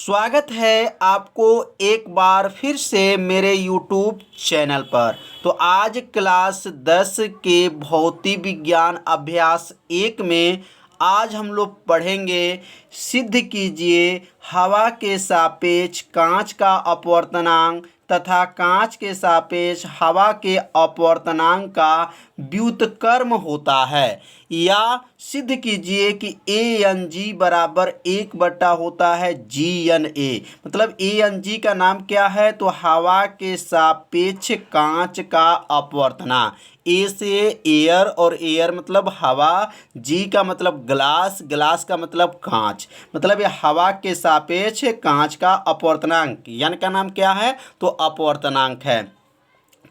स्वागत है आपको एक बार फिर से मेरे YouTube चैनल पर। तो आज क्लास 10 के भौतिक विज्ञान अभ्यास 1 में आज हम लोग पढ़ेंगे सिद्ध कीजिए हवा के सापेक्ष कांच का अपवर्तनांक तथा कांच के सापेक्ष हवा के अपवर्तनांक का व्युत्क्रम होता है, या सिद्ध कीजिए कि ए एन जी बराबर 1 होता है जी एन ए। मतलब ए एन जी का नाम क्या है? तो हवा के सापेक्ष कांच का अपवर्तनांक। ए से एयर, और एयर मतलब हवा, जी का मतलब ग्लास, ग्लास का मतलब कांच। मतलब ये हवा के सापेक्ष कांच का अपवर्तनांक, एन का नाम क्या है? तो अपवर्तनांक है।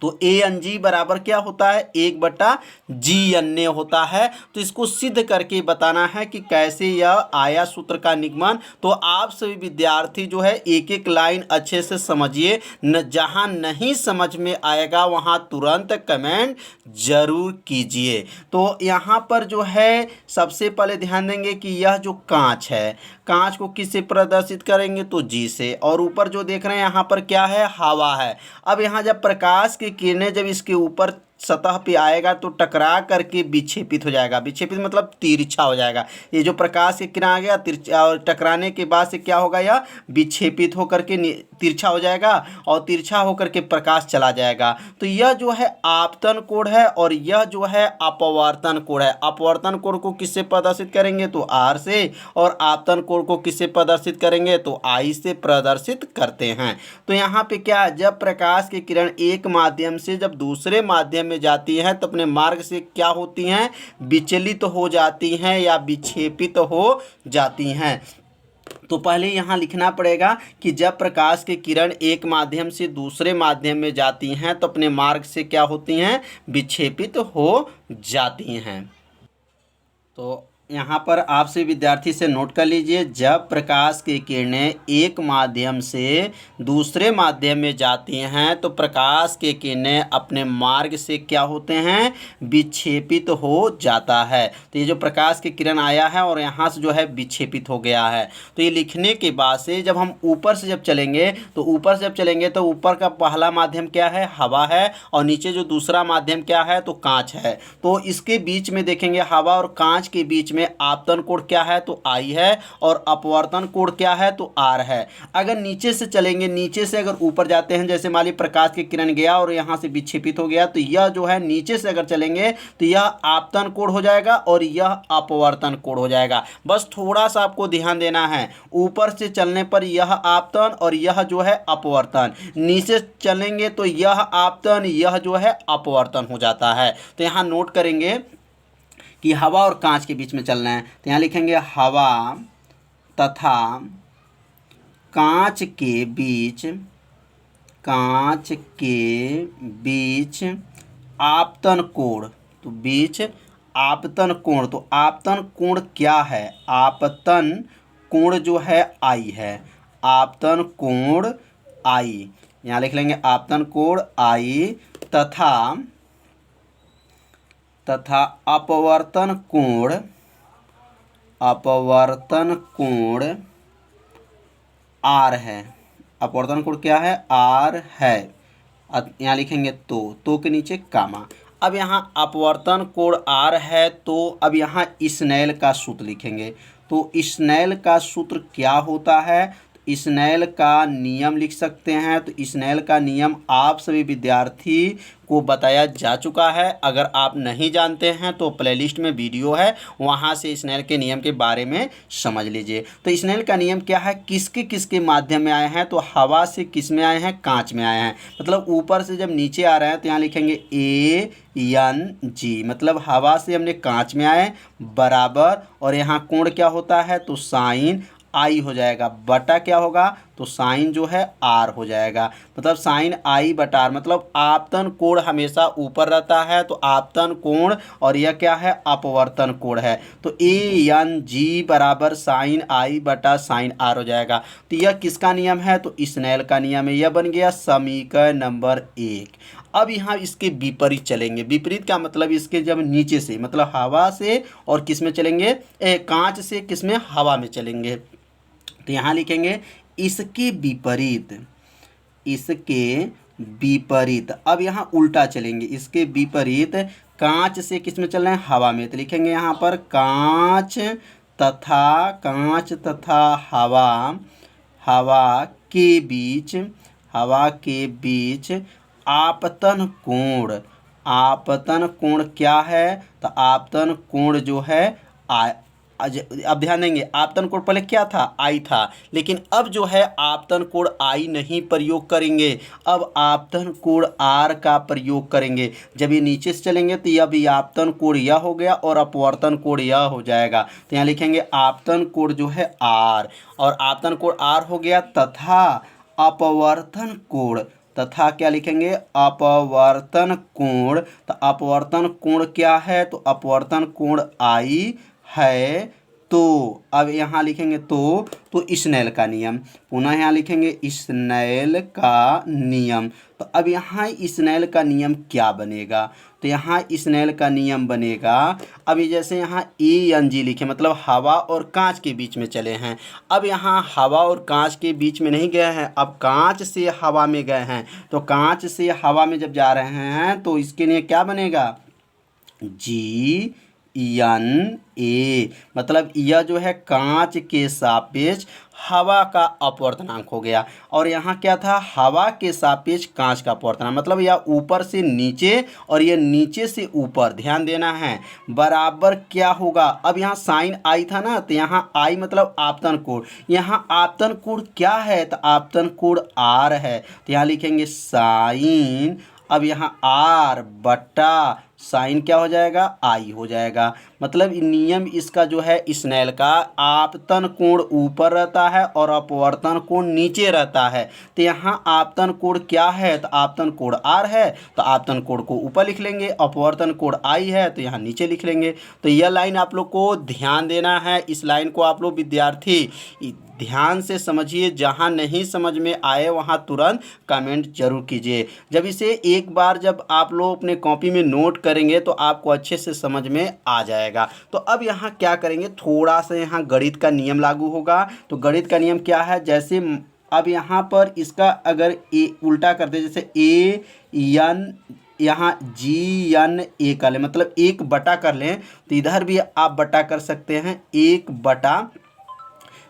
तो ए एन जी बराबर क्या होता है? 1/जी एन ए होता है। तो इसको सिद्ध करके बताना है कि कैसे यह आया सूत्र का निगमन। तो आप सभी विद्यार्थी जो है एक एक लाइन अच्छे से समझिए, न जहाँ नहीं समझ में आएगा वहाँ तुरंत कमेंट जरूर कीजिए। तो यहाँ पर जो है सबसे पहले ध्यान देंगे कि यह जो कांच है, कांच को किससे प्रदर्शित करेंगे? तो जी से। और ऊपर जो देख रहे हैं यहाँ पर क्या है? हवा है। अब यहाँ जब प्रकाश की किरणें जब इसके ऊपर सतह पे आएगा तो टकरा करके विक्षेपित हो जाएगा। विक्षेपित मतलब तिरछा हो जाएगा। ये जो प्रकाश की किरण आ गया तिरछा, और टकराने के बाद से क्या होगा? यह विक्षेपित होकर के तिरछा हो जाएगा, और तिरछा होकर के प्रकाश चला जाएगा। तो यह जो है आपतन कोण है, और यह जो है अपवर्तन कोण है। अपवर्तन कोण को किससे प्रदर्शित करेंगे? तो आर से। और आपतन कोण को किससे प्रदर्शित करेंगे? तो आई से प्रदर्शित करते हैं। तो यहाँ पे क्या है? जब प्रकाश की किरण एक माध्यम से जब दूसरे माध्यम में जाती हैं तो अपने मार्ग से क्या होती हैं? विचलित हो जाती हैं या विक्षेपित हो जाती हैं। तो पहले यहाँ लिखना पड़ेगा कि जब प्रकाश की किरण एक माध्यम से दूसरे माध्यम में जाती हैं तो अपने मार्ग से क्या होती हैं? विक्षेपित हो जाती हैं। तो यहाँ पर आपसे विद्यार्थी से नोट कर लीजिए, जब प्रकाश की किरणें एक माध्यम से दूसरे माध्यम में जाती हैं तो प्रकाश की किरणें अपने मार्ग से क्या होते हैं? विक्षेपित हो जाता है। तो ये जो प्रकाश की किरण आया है और यहाँ से जो है विक्षेपित हो गया है। तो ये लिखने के बाद से जब हम ऊपर से जब चलेंगे तो ऊपर से जब चलेंगे तो ऊपर का पहला माध्यम क्या है? हवा है। और नीचे जो दूसरा माध्यम क्या है? तो कांच है। तो इसके बीच में देखेंगे हवा और कांच के बीच में आपतन कोण क्या है? तो आई है। और अपवर्तन कोण क्या है? तो आर है। अगर नीचे से चलेंगे, नीचे से अगर ऊपर जाते हैं, जैसे मान लीजिए प्रकाश की किरण गया और यहाँ से विक्षेपित हो गया, तो यह जो है नीचे से अगर चलेंगे तो यह आपतन कोण हो जाएगा और यह अपवर्तन कोण हो जाएगा। बस थोड़ा सा आपको ध्यान देना है, ऊपर से चलने पर यह आपतन और यह जो है अपवर्तन, नीचे चलेंगे तो यह आपतन, यह जो है अपवर्तन हो जाता है। तो यहाँ नोट करेंगे कि हवा और कांच के बीच में चलना है। तो यहाँ लिखेंगे हवा तथा कांच के बीच, कांच के बीच आपतन कोण। तो बीच आपतन कोण, तो आपतन कोण क्या है? आपतन कोण जो है आई है। आपतन कोण आई, यहाँ लिख लेंगे आपतन कोण आई तथा अपवर्तन कोण, अपवर्तन कोण आर है। अपवर्तन कोण क्या है? आर है। यहाँ लिखेंगे तो के नीचे कामा। अब यहाँ अपवर्तन कोण आर है, तो अब यहाँ स्नेल का सूत्र लिखेंगे। तो स्नेल का सूत्र क्या होता है? स्नेल का नियम लिख सकते हैं। तो स्नेल का नियम आप सभी विद्यार्थी को बताया जा चुका है। अगर आप नहीं जानते हैं तो प्लेलिस्ट में वीडियो है, वहां से स्नेल के नियम के बारे में समझ लीजिए। तो स्नेल का नियम क्या है? किसके किसके माध्यम में आए हैं? तो हवा से किस में आए हैं? कांच में आए हैं। मतलब ऊपर से जब नीचे आ रहे हैं तो यहाँ लिखेंगे ए एन जी, मतलब हवा से हमने कांच में आए बराबर, और यहाँ कोण क्या होता है? तो साइन आई हो जाएगा, बटा क्या होगा? तो साइन जो है आर हो जाएगा। मतलब साइन आई बटा आर, मतलब आपतन कोण हमेशा ऊपर रहता है, तो आपतन कोण, और यह क्या है? अपवर्तन कोण है। तो ए एन जी बराबर साइन आई बटा साइन आर हो जाएगा। तो यह किसका नियम है? तो स्नेल का नियम है। यह बन गया समीकरण नंबर 1। अब यहाँ इसके विपरीत चलेंगे। विपरीत का मतलब इसके जब नीचे से, मतलब हवा से और किस में चलेंगे? कांच से किस में? हवा में चलेंगे। तो यहाँ लिखेंगे इसके विपरीत, इसके विपरीत। अब यहाँ उल्टा चलेंगे, इसके विपरीत कांच से किस में चल रहे हैं, हवा में। तो लिखेंगे यहाँ पर कांच तथा हवा, हवा के बीच, हवा के बीच आपतन कोण। आपतन कोण क्या है, तो आपतन कोण जो है अब ध्यान देंगे, आपतन कोण पहले क्या था, आई था, लेकिन अब जो है आपतन कोण आई नहीं प्रयोग करेंगे, अब आपतन कोण आर का प्रयोग करेंगे। जब ये नीचे से चलेंगे तो अब ये आपतन कोण यह हो गया और अपवर्तन कोण यह हो जाएगा। तो यहाँ लिखेंगे आपतन कोण जो है आर, और आपतन कोण आर हो गया तथा अपवर्तन कोण, तथा क्या लिखेंगे, अपवर्तन कोण। तो अपवर्तन कोण क्या है, तो अपवर्तन कोण आई है। तो अब यहाँ लिखेंगे तो स्नेल का नियम, पुनः यहाँ लिखेंगे स्नेल का नियम। तो अब यहाँ स्नेल का नियम क्या बनेगा, तो यहाँ स्नेल का नियम बनेगा, अभी जैसे यहाँ ENG लिखे, मतलब हवा और कांच के बीच में चले हैं। अब यहाँ हवा और कांच के बीच में नहीं गए हैं, अब कांच से हवा में गए हैं। तो कांच से हवा में जब जा रहे हैं तो इसके लिए क्या बनेगा, GNA, मतलब यह जो है कांच के सापेक्ष हवा का अपवर्तनांक हो गया। और यहाँ क्या था, हवा के सापेक्ष कांच का अपवर्तनांक, मतलब यह ऊपर से नीचे और यह नीचे से ऊपर, ध्यान देना है, बराबर क्या होगा। अब यहाँ साइन आई था ना, तो यहाँ आई मतलब आपतन कोण, यहाँ आपतन कोण क्या है, तो आपतन कोण आर है। तो यहाँ लिखेंगे साइन, अब यहाँ आर बटा साइन क्या हो जाएगा, आई हो जाएगा। मतलब नियम इसका जो है स्नेल का, आपतन कोण ऊपर रहता है और अपवर्तन कोण नीचे रहता है। तो यहाँ आपतन कोण क्या है, तो आपतन कोण आर है, तो आपतन कोण को ऊपर लिख लेंगे, अपवर्तन कोण आई है तो यहाँ नीचे लिख लेंगे। तो यह लाइन आप लोग को ध्यान देना है। इस लाइन को आप लोग विद्यार्थी ध्यान से समझिए, जहाँ नहीं समझ में आए वहाँ तुरंत कमेंट जरूर कीजिए। जब इसे एक बार जब आप लोग अपने कॉपी में नोट करेंगे तो आपको अच्छे से समझ में आ जाएगा। तो अब यहाँ क्या करेंगे, थोड़ा सा यहाँ गणित का नियम लागू होगा। तो गणित का नियम क्या है, जैसे अब यहाँ पर इसका अगर उल्टा कर दे, जैसे AN यहाँ GNA कर लें, मतलब 1 कर लें, तो इधर भी आप बटा कर सकते हैं, 1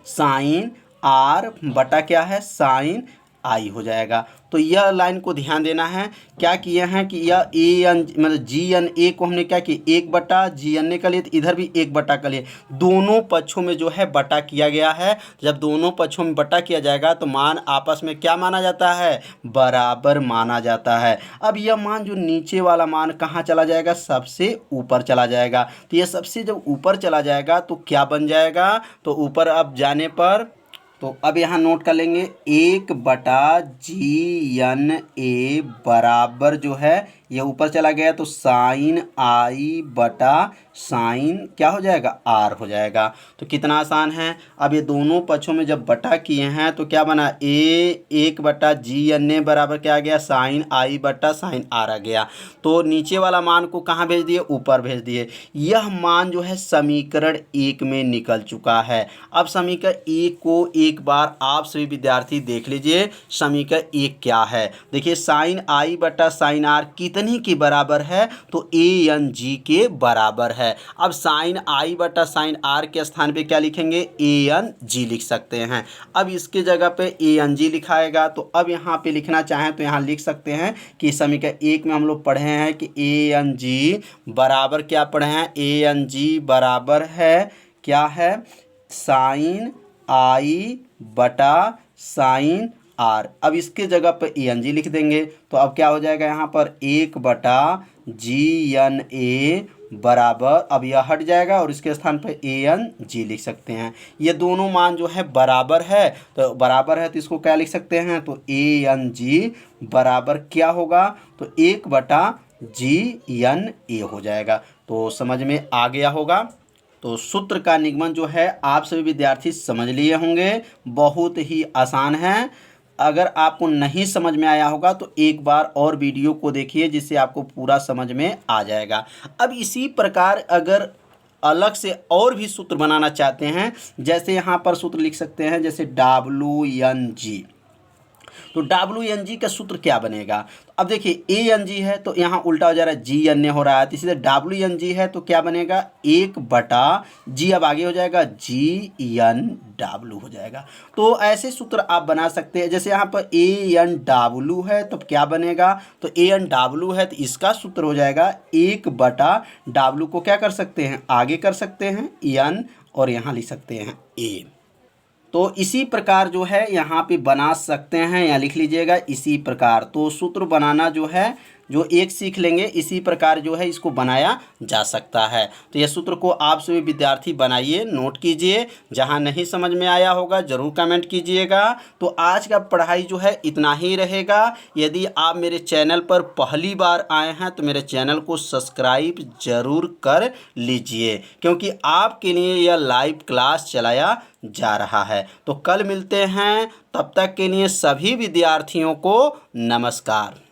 साइन आर बटा क्या है, साइन आई हो जाएगा। तो यह लाइन को ध्यान देना है। क्या किए हैं कि यह AN मतलब GNA को हमने क्या किया, 1/GNA का लिए, तो इधर भी 1 का लिए, दोनों पक्षों में जो है बटा किया गया है। जब दोनों पक्षों में बटा किया जाएगा तो मान आपस में क्या माना जाता है, बराबर माना जाता है। अब यह मान जो नीचे वाला मान कहाँ चला जाएगा, सबसे ऊपर चला जाएगा। तो यह सबसे जब ऊपर चला जाएगा तो क्या बन जाएगा, तो ऊपर अब जाने पर, तो अब यहाँ नोट कर लेंगे, 1/GNA बराबर जो है ये ऊपर चला गया तो साइन आई बटा साइन क्या हो जाएगा, आर हो जाएगा। तो कितना आसान है। अब ये दोनों पक्षों में जब बटा किए हैं तो क्या बना, 1/GNA बराबर क्या आ गया, साइन आई बटा साइन आर आ गया। तो नीचे वाला मान को कहाँ भेज दिए, ऊपर भेज दिए। यह मान जो है समीकरण 1 में निकल चुका है। अब समीकरण 1 को एक बार आप सभी विद्यार्थी देख लीजिए, समीकरण 1 क्या है। देखिए साइन आई बटा साइन आर कितने के बराबर है, तो ANG के बराबर है। अब साइन आई बटा साइन आर के स्थान पे क्या लिखेंगे, ANG लिख सकते हैं। अब इसके जगह पे ANG लिखाएगा, तो अब यहाँ पे लिखना चाहें तो यहाँ लिख सकते हैं कि समीकरण 1 में हम लोग पढ़े हैं कि ANG बराबर क्या पढ़े हैं, ANG बराबर है क्या है, साइन आई बटा साइन आर। अब इसके जगह पर ANG लिख देंगे, तो अब क्या हो जाएगा यहाँ पर 1/GNA बराबर, अब यह हट जाएगा और इसके स्थान पर ANG लिख सकते हैं। ये दोनों मान जो है बराबर है, तो बराबर है तो इसको क्या लिख सकते हैं, तो ANG बराबर क्या होगा, तो 1/GNA हो जाएगा। तो समझ में आ गया होगा। तो सूत्र का निगमन जो है आप सभी विद्यार्थी समझ लिए होंगे, बहुत ही आसान है। अगर आपको नहीं समझ में आया होगा तो एक बार और वीडियो को देखिए, जिससे आपको पूरा समझ में आ जाएगा। अब इसी प्रकार अगर अलग से और भी सूत्र बनाना चाहते हैं, जैसे यहाँ पर सूत्र लिख सकते हैं, जैसे WNG। तो WNG का सूत्र क्या बनेगा? तो अब देखिए ANG है तो यहाँ उल्टा हो जा रहा है, GNA हो रहा है, तो इसी तरह WNG है तो क्या बनेगा, 1/G, अब आगे हो जाएगा GNW हो जाएगा। तो ऐसे सूत्र आप बना सकते हैं। जैसे यहाँ पर ANW है तो क्या बनेगा, तो ANW है तो इसका सूत्र हो जाएगा 1/W को क्या कर सकते हैं, आगे कर सकते हैं N, और यहाँ लिख सकते हैं A। तो इसी प्रकार जो है यहाँ पे बना सकते हैं, या लिख लीजिएगा इसी प्रकार। तो सूत्र बनाना जो है, जो एक सीख लेंगे इसी प्रकार जो है इसको बनाया जा सकता है। तो यह सूत्र को आप सभी विद्यार्थी बनाइए, नोट कीजिए। जहाँ नहीं समझ में आया होगा ज़रूर कमेंट कीजिएगा। तो आज का पढ़ाई जो है इतना ही रहेगा। यदि आप मेरे चैनल पर पहली बार आए हैं तो मेरे चैनल को सब्सक्राइब ज़रूर कर लीजिए, क्योंकि आपके लिए यह लाइव क्लास चलाया जा रहा है। तो कल मिलते हैं, तब तक के लिए सभी विद्यार्थियों को नमस्कार।